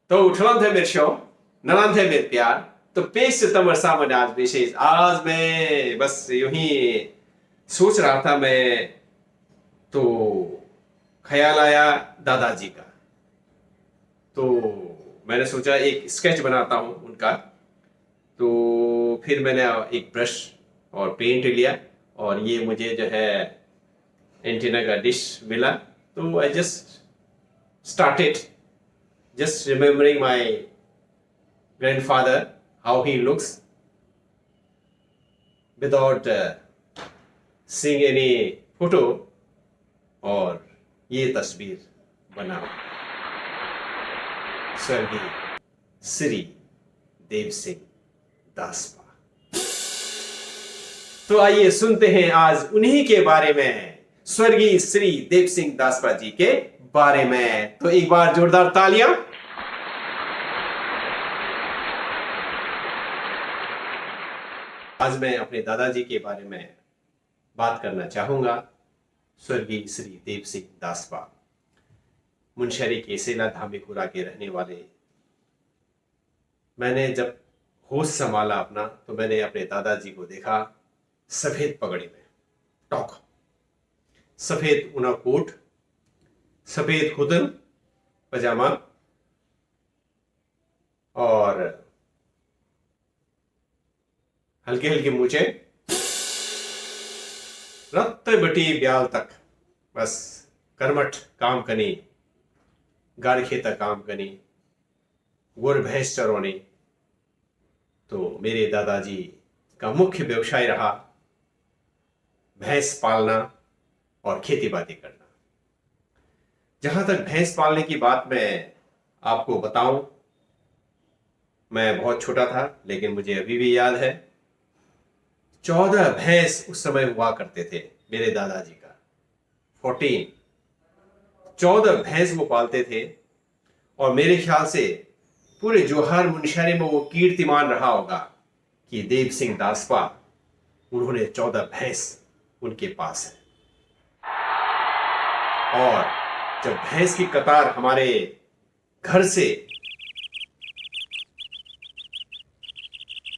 तो उठलन थे मेरे शो, नलन थे मेरे प्यार। तो 5 सितंबर सावन आज विशेष, आज मैं बस यूं ही सोच रहा था मैं, तो ख्याल आया दादाजी का। तो मैंने सोचा एक स्केच बनाता हूं उनका। तो फिर मैंने एक ब्रश और पेंट लिया, और ये मुझे जो है एंटीना का डिश मिला। तो I just started just remembering my grandfather, how he looks, without seeing any photo, और ये तस्वीर बना स्वर्गीय श्री देव सिंह दासपा। तो आइए सुनते हैं आज उन्हीं के बारे में, स्वर्गीय श्री देव सिंह दासपा जी के बारे में। तो एक बार जोरदार तालियां। आज मैं अपने दादाजी के बारे में बात करना चाहूंगा। स्वर्गीय श्री देव सिंह दासपा मुनस्यारी के सेला धामीपुरा के रहने वाले। मैंने जब होश संभाला अपना, तो मैंने अपने दादाजी को देखा सफेद पगड़ी में, टॉक, सफेद ऊना कोट, सफेद खुदन पजामा, और हल्के हल्के मूछे, रत्त बटी ब्याल तक बस कर्मठ काम कनी, गाड़ खेता काम कनी, गुड़ भैंस चरौनी। तो मेरे दादाजी का मुख्य व्यवसाय रहा भैंस पालना और खेती बाड़ी करना। जहां तक भैंस पालने की बात मैं आपको बताऊं, मैं बहुत छोटा था, लेकिन मुझे अभी भी याद है 14 भैंस उस समय हुआ करते थे मेरे दादाजी का। 14 भैंस वो पालते थे, और मेरे ख्याल से पूरे जोहार मुनस्यारी में वो कीर्तिमान रहा होगा कि देव सिंह दासपा, उन्होंने 14 भैंस उनके पास है। और जब भैंस की कतार हमारे घर से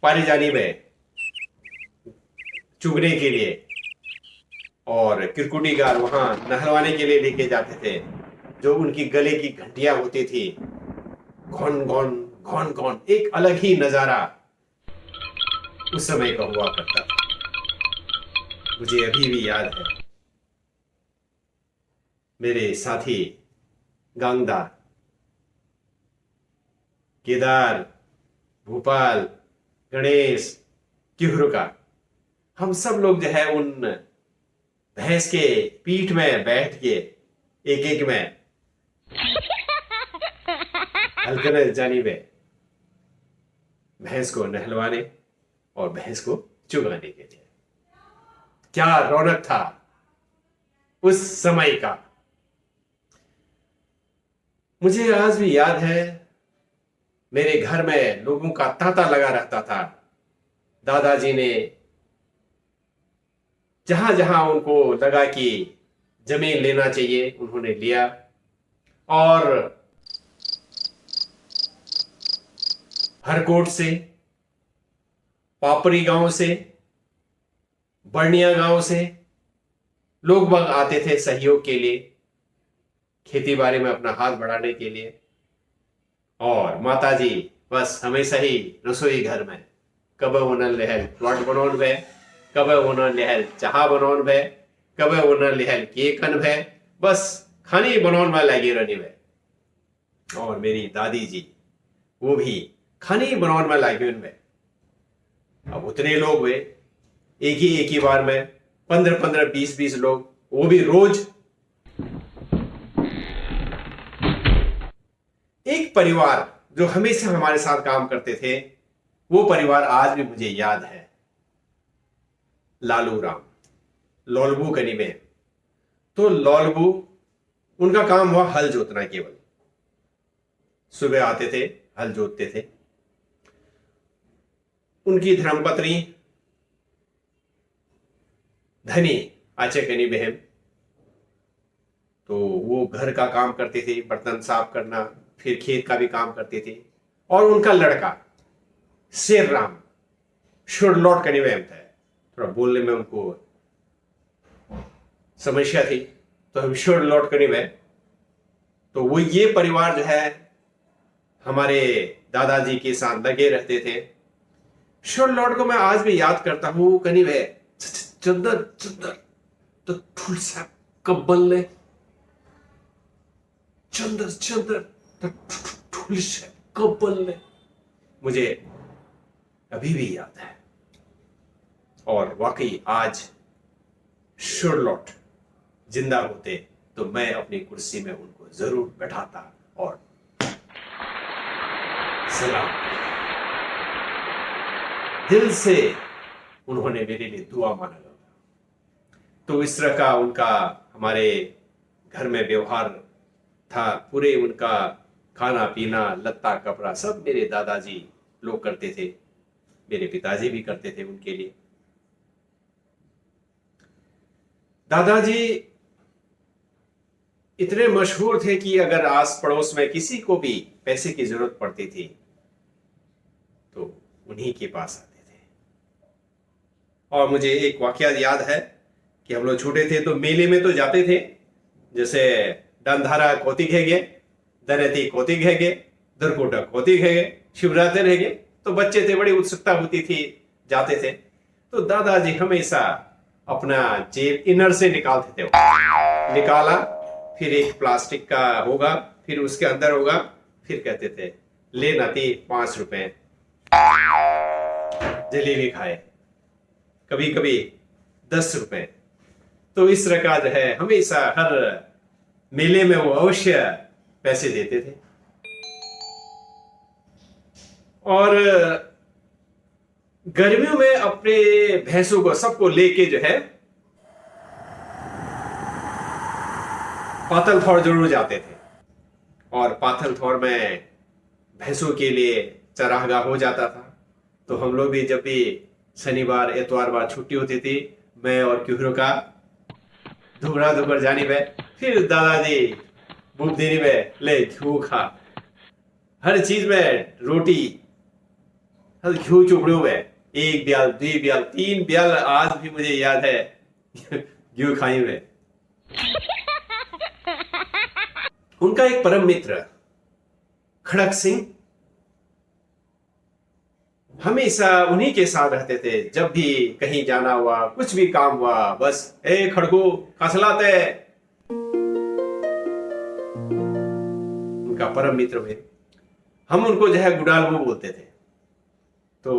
पारी जानी में चुगने के लिए, और किरकुटी गार वहां नहलवाने के लिए लेके जाते थे, जो उनकी गले की घंटियां होती थी, घौन घौन घौन घौन, एक अलग ही नजारा उस समय का हुआ करता था। मुझे अभी भी याद है मेरे साथी गांगदा, केदार, भोपाल, गणेश, किहरु का, हम सब लोग जो है उन भैंस के पीठ में बैठ के एक एक में हल्कन जानी में भैंस को नहलवाने और भैंस को चुगाने के लिए। क्या रौनक था उस समय का। मुझे आज भी याद है, मेरे घर में लोगों का तांता लगा रहता था। दादाजी ने जहां जहां उनको लगा कि जमीन लेना चाहिए, उन्होंने लिया। और हरकोट से, पापरी गांव से, बर्निया गांव से लोग बाग आते थे सहयोग के लिए, खेती बाड़ी में अपना हाथ बढ़ाने के लिए। और माताजी बस हमेशा ही रसोई घर में कब उन्हन लहल प्लॉट बनौन भे, कब उन्हन लहल चाह बनौन भे, कब उन्हन लहल केकन भे, बस खाने बनौन में लगी रहनी भे। और मेरी दादी जी वो भी खाने बनौन में लगी उनमें। अब उतने लोग वे एक ही बार में 15-15, 20-20 लोग, वो भी रोज। एक परिवार जो हमेशा हमारे साथ काम करते थे, वो परिवार आज भी मुझे याद है। लालू राम, लौलबू कनी में। तो लौलबू, उनका काम हुआ हल जोतना केवल। सुबह आते थे, हल जोतते थे। उनकी धर्मपत्नी धनी आचे कनी बहन, तो वो घर का काम करती थी, बर्तन साफ करना, फिर खेत का भी काम करते थे। और उनका लड़का शेर राम शुरलॉट कनिवैम था। थोड़ा बोलने में उनको समस्या थी, तो हम शुरलॉट कनिवैम, तो वो ये परिवार जो है हमारे दादाजी के साथ लगे रहते थे। शुरलॉट को मैं आज भी याद करता हूं। कनिवै चंदर चंदर तो ठुल सा कब्बल ले, चंदर चंदर तो ठुल सा कब्बल ले, मुझे अभी भी याद है। और वाकई आज शुरलॉट जिंदा होते तो मैं अपनी कुर्सी में उनको जरूर बैठाता और सलाम, दिल से उन्होंने मेरे लिए दुआ मांगा। तो इस तरह का उनका हमारे घर में व्यवहार था। पूरे उनका खाना पीना लत्ता कपड़ा सब मेरे दादाजी लोग करते थे, मेरे पिताजी भी करते थे उनके लिए। दादाजी इतने मशहूर थे कि अगर आस पड़ोस में किसी को भी पैसे की जरूरत पड़ती थी तो उन्हीं के पास आते थे। और मुझे एक वाकया याद है कि हम लोग छोटे थे तो मेले में तो जाते थे, जैसे डंधारा कोती घेगे, दरेती कोती घेगे, दुर्कोटा कोती घेगे, शिवरात्रि रहेगे, तो बच्चे थे, बड़ी उत्सुकता होती थी, जाते थे। तो दादाजी हमेशा अपना जेब इनर से निकालते थे, निकाला, फिर एक प्लास्टिक का होगा, फिर उसके अंदर होगा, फिर कहते थे ले नाती 5 रुपए, जलेबी खाए, कभी कभी 10 रुपए। तो इस तरह का जो है हमेशा हर मेले में वो अवश्य पैसे देते थे। और गर्मियों में अपने भैंसों को सबको लेके जो है पातलथौर जरूर जाते थे। और पातलथौर में भैंसों के लिए चरागाह हो जाता था। तो हम लोग भी जब भी शनिवार एतवार बार छुट्टी होती थी, मैं और क्यूहरों का धुबरा धुबर जानी में, फिर दादाजी भूख देनी में ले घू खा, हर चीज में रोटी, हर घू चुपड़ों में 1 ब्याल 2 ब्याल 3 ब्याल आज भी मुझे याद है घू खाई में। उनका एक परम मित्र खड़क सिंह हमेशा उन्हीं के साथ रहते थे। जब भी कहीं जाना हुआ, कुछ भी काम हुआ, बस ए खड़गू कसलाते, उनका परम मित्र में हम उनको जो है गुडालबू बोलते थे। तो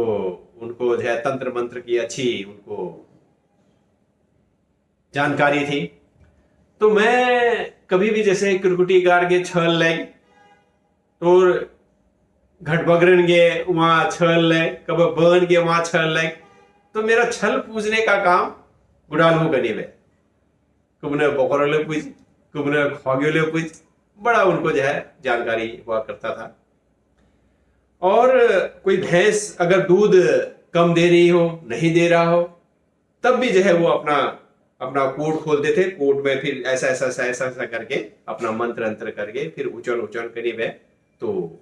उनको जो है तंत्र मंत्र की अच्छी उनको जानकारी थी। तो मैं कभी भी जैसे कुरकुटी गाड़ के छल ले, तो घटबगरन गे वहां छल ले, कब बन गे वहां छल ले, तो मेरा छल पूजने का काम गुडालू गनी में, कुबने बकरले पूज, कुबने खागेले पूज, बड़ा उनको जो है जानकारी हुआ करता था। और कोई भैंस अगर दूध कम दे रही हो, नहीं दे रहा हो, तब भी जो है वो अपना कोट खोलते थे। कोट में फिर ऐसा ऐसा ऐसा ऐसा ऐसा करके अपना मंत्र अंतर करके फिर उचल उचल करीब है, तो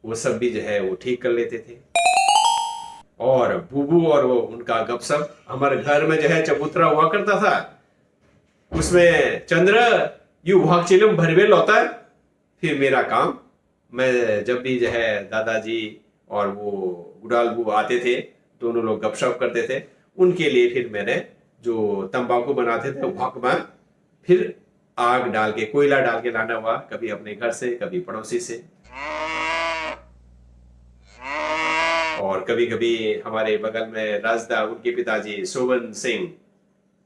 वो सब भी जो है वो ठीक कर लेते थे। और बूबू और वो उनका गपशप, हमारे घर में जो है चबूतरा हुआ करता था, उसमें चंद्र यू भाग चिलम भरवेल होता है। फिर मेरा काम, मैं जब भी जो है दादाजी और वो गुडालबू आते थे, दोनों लोग गपशप करते थे, उनके लिए फिर मैंने जो तंबाकू बनाते थे वहां में फिर आग डाल के, कोयला डाल के लाना हुआ, कभी अपने घर से, कभी पड़ोसी से। और कभी कभी हमारे बगल में राजदा, उनके पिताजी सोवन सिंह,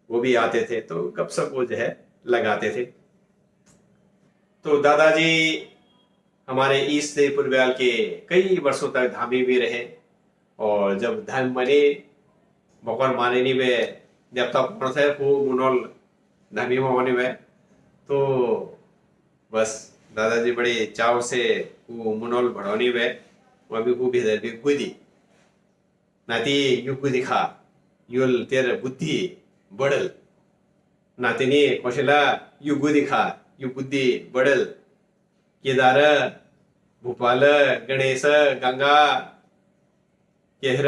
वो भी आते थे, तो गपशप वो जो है लगाते थे। तो दादाजी हमारे ईस्ट से पुरब्याल के कई वर्षों तक धामी भी रहे। और जब धर्म मने बकर माने में जब तक वो मुनोल धामी में होने में, तो बस दादाजी बड़े चाव से वो मुनोल बढ़ाने में वहाँ भी खूब इधर भी गुदी नाती यू गुदी खा युल तेरे बुद्धि बढ़ल, नातिनी कौशला यू गुदी खा यू बुद्धि बढ़ल, केदार, भोपाल, गणेश, गंगा, केहर,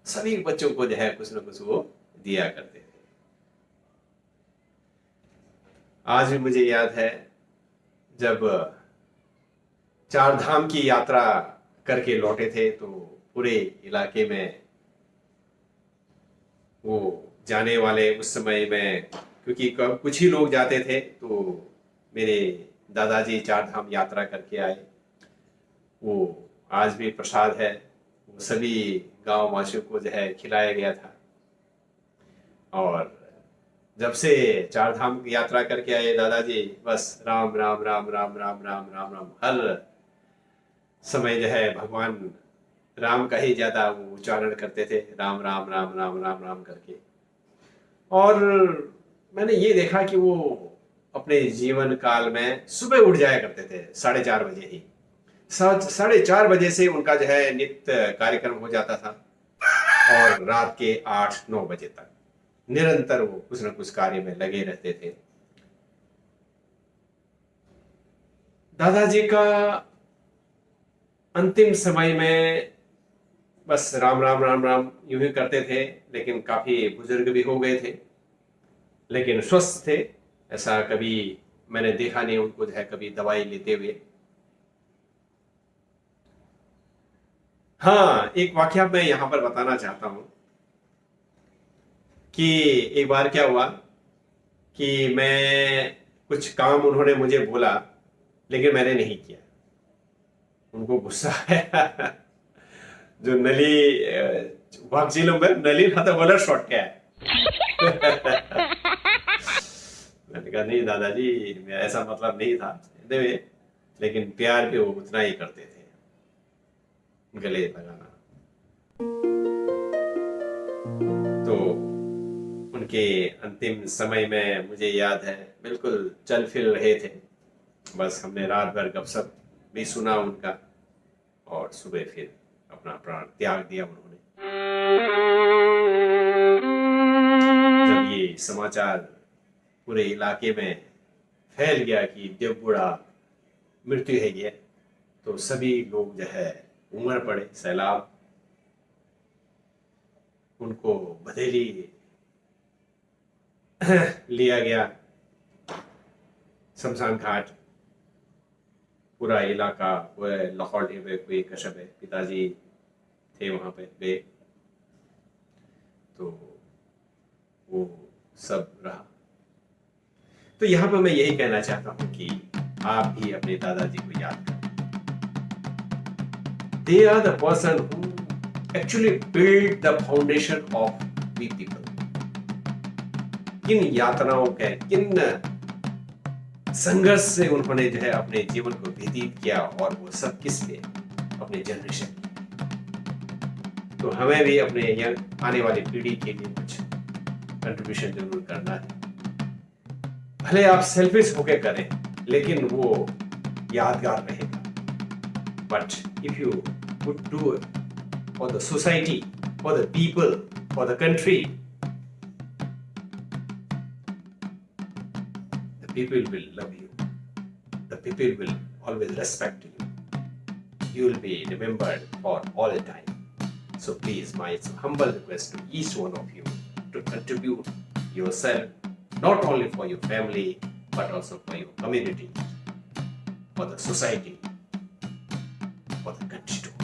सभी बच्चों को जो है कुछ न कुछ वो दिया करते थे। आज भी मुझे याद है जब चार धाम की यात्रा करके लौटे थे तो पूरे इलाके में वो जाने वाले उस समय में, क्योंकि कुछ ही लोग जाते थे, तो मेरे दादाजी चार धाम यात्रा करके आए। वो आज भी प्रसाद है, वो सभी गांव वासियों को जो है खिलाया गया था। और जब से चार धाम की यात्रा करके आए दादाजी, बस राम राम राम राम राम राम राम राम, हर समय जो है भगवान राम का ही ज्यादा वो उच्चारण करते थे, राम राम राम राम राम राम करके। और मैंने ये देखा कि वो अपने जीवन काल में सुबह उठ जाया करते थे 4:30 बजे ही। 4:30 बजे से उनका जो है नित्य कार्यक्रम हो जाता था और रात के 8-9 बजे तक निरंतर वो कुछ न कुछ कार्य में लगे रहते थे। दादाजी का अंतिम समय में बस राम राम राम राम यूं ही करते थे, लेकिन काफी बुजुर्ग भी हो गए थे, लेकिन स्वस्थ थे। ऐसा कभी मैंने देखा नहीं उनको जो है कभी दवाई लेते हुए। हाँ, एक वाकया मैं यहां पर बताना चाहता हूं कि एक बार क्या हुआ कि मैं कुछ काम उन्होंने मुझे बोला, लेकिन मैंने नहीं किया। उनको गुस्सा आया। जो नली वागजिलो में नली ना तो बोला शॉट क्या है। मैंने कहा नहीं दादाजी, मेरा ऐसा मतलब नहीं था, लेकिन प्यार भी वो उतना ही करते थे, गले लगाना। तो उनके अंतिम समय में मुझे याद है बिल्कुल चल फिर रहे थे, बस हमने रात भर गपशप भी सुना उनका और सुबह फिर अपना प्राण त्याग दिया उन्होंने। जब ये समाचार पूरे इलाके में फैल गया कि देवबुढ़ा मृत्यु है गया, तो सभी लोग जो है उमड़ पड़े, सैलाब। उनको बधेली लिया गया, शमशान घाट, पूरा इलाका वह लाहौर कोई कशब है, पिताजी थे वहां पे गए, तो वो सब रहा। तो यहां पर मैं यही कहना चाहता हूं कि आप भी अपने दादाजी को याद करें। They are the person who actually build the foundation of we people. किन यातनाओं के, किन संघर्ष से उन्होंने जो है अपने जीवन को व्यतीत किया, और वो सब किस लिए? अपने जनरेशन। तो हमें भी अपने आने वाली पीढ़ी के लिए कुछ कंट्रीब्यूशन जरूर करना है। भले आप सेल्फिश होके करें, लेकिन वो यादगार रहेगा। But if you would do for the society, for the people, for the country, people will love you. The people will always respect you. You will be remembered for all the time. So please, my humble request to each one of you to contribute yourself, not only for your family, but also for your community, for the society, for the country too.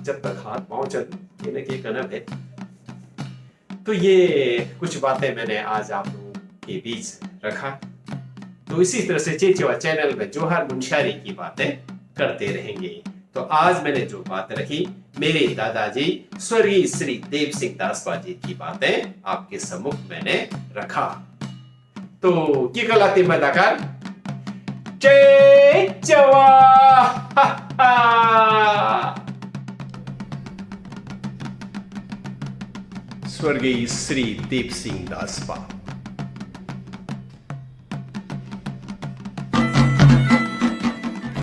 जब तक हाथ पांव चल, ये न के कनब है। तो ये कुछ बातें मैंने आज आप लोगों के बीच रखा। तो इसी तरह से चेचेवा चैनल में जोहार मुंशियारी की बातें करते रहेंगे। तो आज मैंने जो बात रखी, मेरे दादाजी स्वर्गीय श्री देव सिंह दासपा जी की बातें आपके सम्मुख मैंने रखा। तो की कलाती मदाकार चेचेवा स्वर्गीय श्री देव सिंह दासपा।